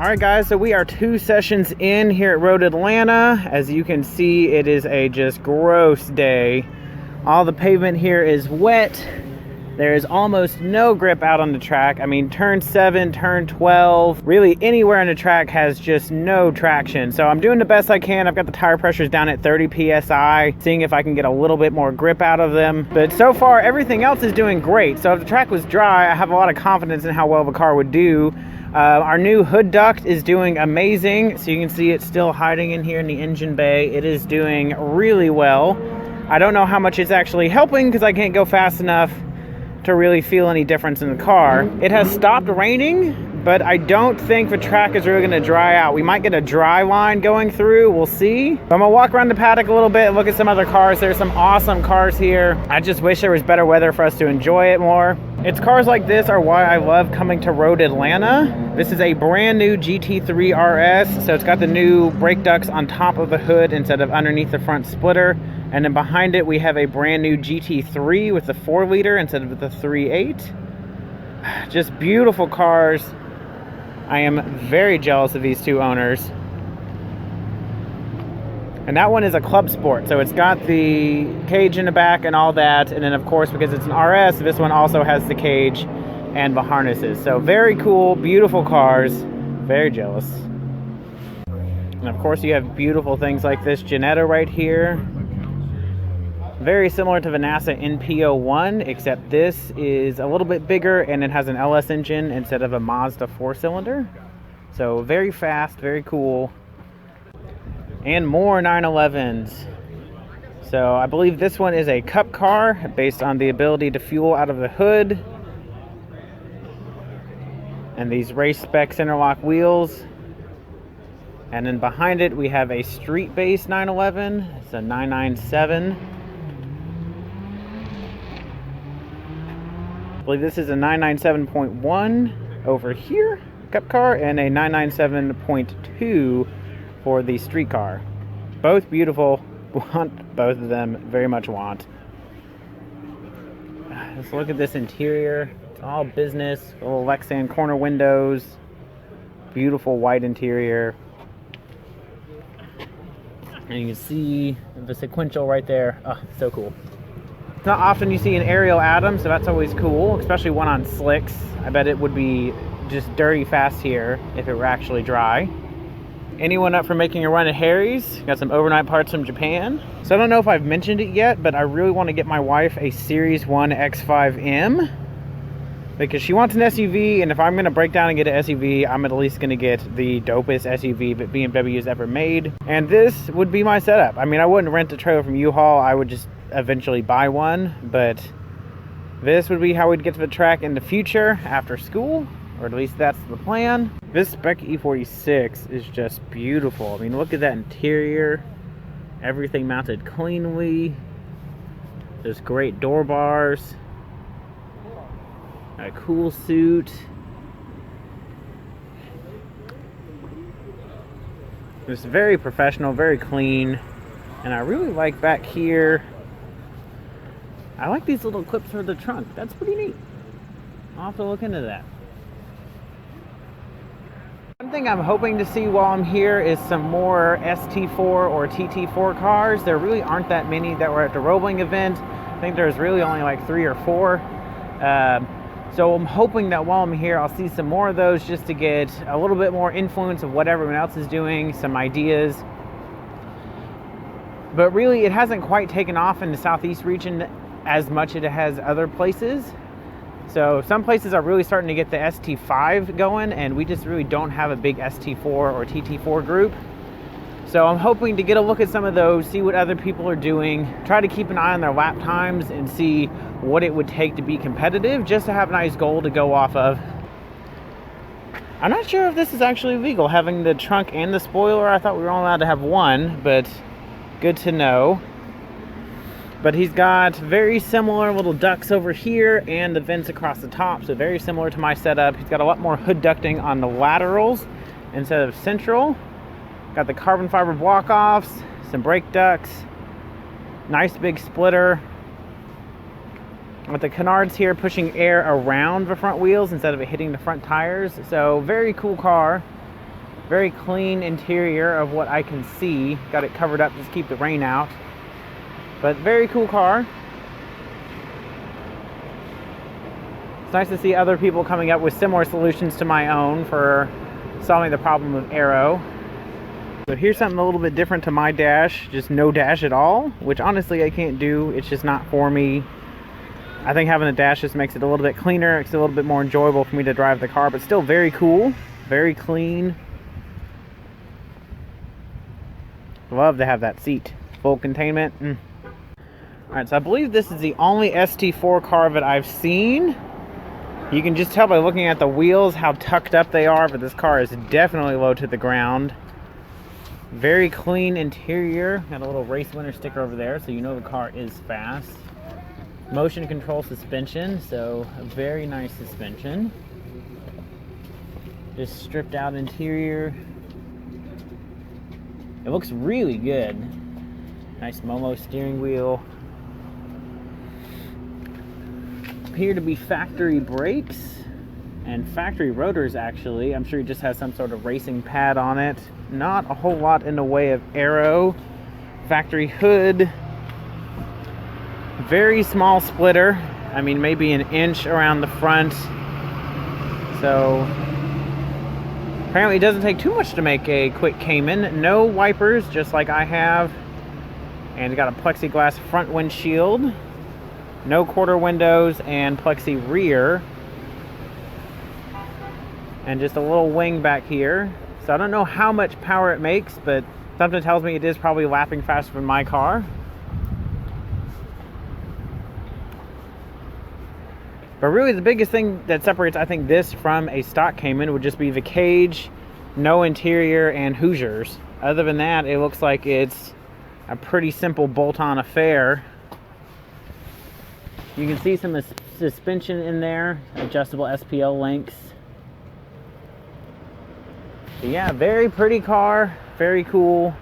Alright guys, so we are 2 sessions in here at Road Atlanta. As you can see, it is a just gross day. All the pavement here is wet. There is almost no grip out on the track. I mean, turn 7, turn 12, really anywhere on the track has just no traction. So I'm doing the best I can. I've got the tire pressures down at 30 PSI, seeing if I can get a little bit more grip out of them. But so far, everything else is doing great. So if the track was dry, I have a lot of confidence in how well the car would do. Our new hood duct is doing amazing. So you can see it's still hiding in here in the engine bay. It is doing really well. I don't know how much it's actually helping because I can't go fast enough to really feel any difference in the car. It has stopped raining, but I don't think the track is really gonna dry out. We might get a dry line going through, we'll see. But I'm gonna walk around the paddock a little bit and look at some other cars. There's some awesome cars here. I just wish there was better weather for us to enjoy it more. It's cars like this are why I love coming to Road Atlanta. This is a brand new GT3 RS, so it's got the new brake ducts on top of the hood instead of underneath the front splitter. And then behind it, we have a brand new GT3 with the 4-liter instead of the 3.8. Just beautiful cars. I am very jealous of these two owners. And that one is a club sport, so it's got the cage in the back and all that. And then, of course, because it's an RS, this one also has the cage and the harnesses. So very cool, beautiful cars. Very jealous. And, of course, you have beautiful things like this Jetta right here. Very similar to the NASA NP01, except this is a little bit bigger and it has an LS engine instead of a Mazda 4-cylinder. So very fast, very cool. And more 911s. So I believe this one is a cup car based on the ability to fuel out of the hood. And these race specs interlock wheels. And then behind it we have a street-based 911. It's a 997. I believe this is a 997.1 over here, cup car, and a 997.2 for the street car. Both beautiful. Want both of them, very much want. Let's look at this interior. It's all business, little Lexan corner windows, beautiful white interior. And you can see the sequential right there. Oh, so cool. It's not often you see an aerial Atom, so that's always cool, especially one on slicks. I bet it would be just dirty fast here if it were actually dry. Anyone up for making a run at Harry's? Got some overnight parts from Japan. So I don't know if I've mentioned it yet, but I really want to get my wife a Series 1 X5M because she wants an SUV, and if I'm going to break down and get an SUV, I'm at least going to get the dopest SUV that BMW has ever made. And this would be my setup. I mean, I wouldn't rent a trailer from U-Haul. I would just eventually buy one, but this would be how we'd get to the track in the future after school, or at least that's the plan. This spec E46 is just beautiful. I mean, look at that interior. Everything mounted cleanly. There's great door bars. A cool suit. It's very professional, very clean. And I really like back here, I like these little clips for the trunk. That's pretty neat. I'll have to look into that. One thing I'm hoping to see while I'm here is some more ST4 or TT4 cars. There really aren't that many that were at the Roebling event. I think there's really only like 3 or 4. So I'm hoping that while I'm here, I'll see some more of those just to get a little bit more influence of what everyone else is doing, some ideas. But really, it hasn't quite taken off in the Southeast region as much as it has other places. So some places are really starting to get the ST5 going, and we just really don't have a big ST4 or TT4 group. So I'm hoping to get a look at some of those, see what other people are doing, try to keep an eye on their lap times and see what it would take to be competitive, just to have a nice goal to go off of. I'm not sure if this is actually legal, having the trunk and the spoiler. I thought we were only allowed to have one, but good to know. But he's got very similar little ducts over here and the vents across the top, so very similar to my setup. He's got a lot more hood ducting on the laterals instead of central. Got the carbon fiber block-offs, some brake ducts, nice big splitter. With the canards here pushing air around the front wheels instead of it hitting the front tires. So very cool car. Very clean interior of what I can see. Got it covered up just to keep the rain out. But very cool car. It's nice to see other people coming up with similar solutions to my own for solving the problem of aero. So here's something a little bit different to my dash, just no dash at all, which honestly I can't do. It's just not for me. I think having a dash just makes it a little bit cleaner, makes it a little bit more enjoyable for me to drive the car, but still very cool, very clean. Love to have that seat. Full containment. Alright, so I believe this is the only ST4 Corvette I've seen. You can just tell by looking at the wheels how tucked up they are, but this car is definitely low to the ground. Very clean interior. Got a little race winner sticker over there, so you know the car is fast. Motion control suspension, so a very nice suspension. Just stripped out interior. It looks really good. Nice Momo steering wheel. Appear to be factory brakes and factory rotors actually. I'm sure it just has some sort of racing pad on it. Not a whole lot in the way of aero. Factory hood. Very small splitter. I mean, maybe an inch around the front. So apparently it doesn't take too much to make a quick Cayman. No wipers, just like I have. And it got a plexiglass front windshield. No quarter windows and plexi rear. And just a little wing back here. So I don't know how much power it makes, but something tells me it is probably lapping faster than my car. But really the biggest thing that separates, I think, this from a stock Cayman would just be the cage, no interior, and Hoosiers. Other than that, it looks like it's a pretty simple bolt-on affair. You can see some suspension in there, adjustable SPL links. But yeah, very pretty car, very cool.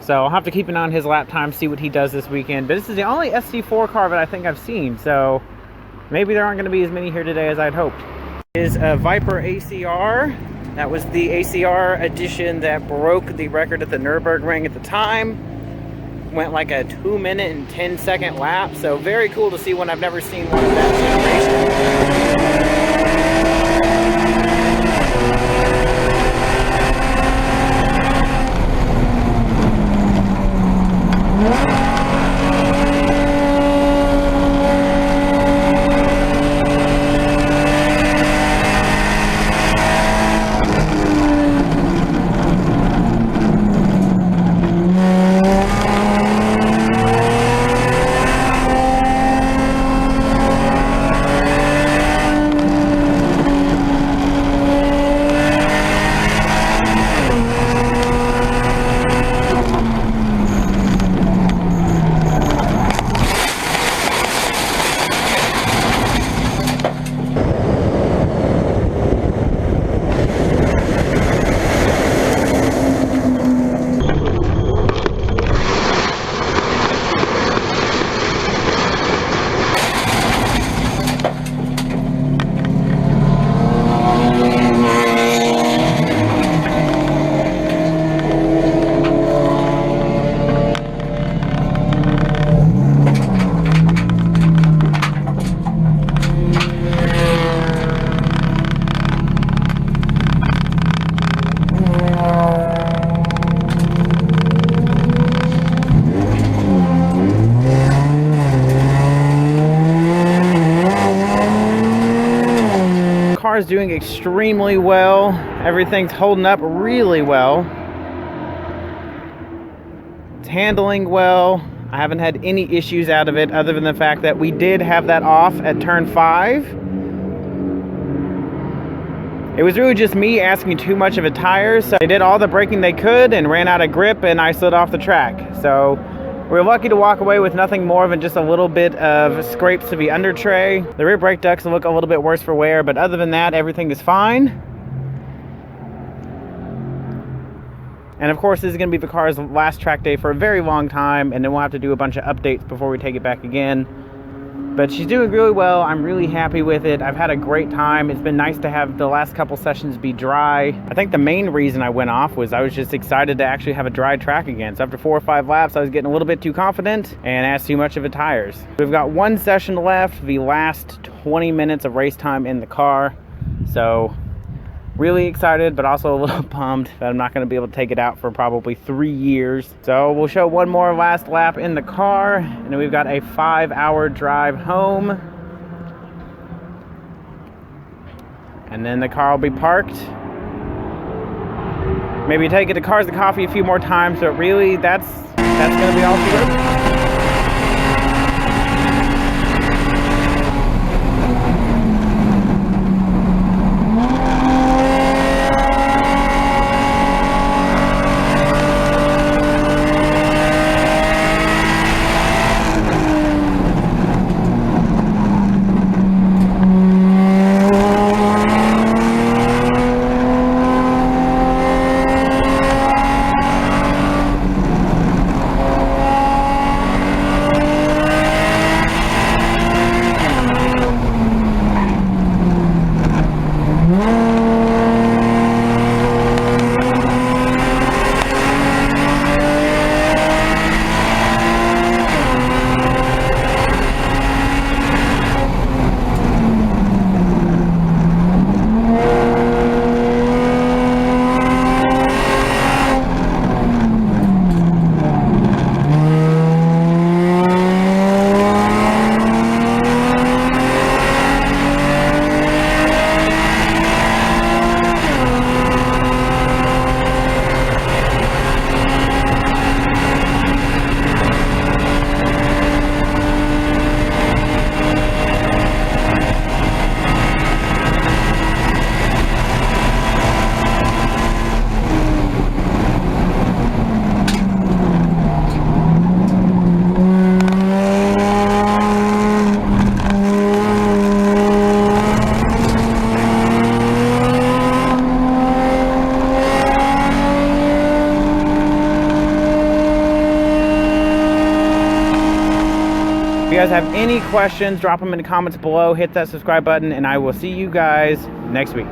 So I'll have to keep an eye on his lap time, see what he does this weekend. But this is the only ST4 car that I think I've seen, so maybe there aren't going to be as many here today as I'd hoped. Is a Viper ACR. That was the ACR edition that broke the record at the Nürburgring at the time. Went like a 2-minute and 10-second lap, so very cool to see one. I've never seen one of that generation. Is doing extremely well. Everything's holding up really well. It's handling well. I haven't had any issues out of it other than the fact that we did have that off at turn 5. It was really just me asking too much of a tire, so they did all the braking they could and ran out of grip and I slid off the track. So we're lucky to walk away with nothing more than just a little bit of scrapes to the under tray. The rear brake ducts look a little bit worse for wear, but other than that, everything is fine. And of course, this is going to be the car's last track day for a very long time, and then we'll have to do a bunch of updates before we take it back again. But she's doing really well. I'm really happy with it. I've had a great time. It's been nice to have the last couple sessions be dry. I think the main reason I went off was I was just excited to actually have a dry track again. So after 4 or 5 laps, I was getting a little bit too confident and asked too much of the tires. We've got one session left, the last 20 minutes of race time in the car. So really excited, but also a little bummed that I'm not going to be able to take it out for probably 3 years. So we'll show one more last lap in the car, and then we've got a 5-hour drive home. And then the car will be parked. Maybe take it to Cars and Coffee a few more times, but really that's going to be all she wrote. If you guys have any questions, drop them in the comments below, hit that subscribe button, and I will see you guys next week.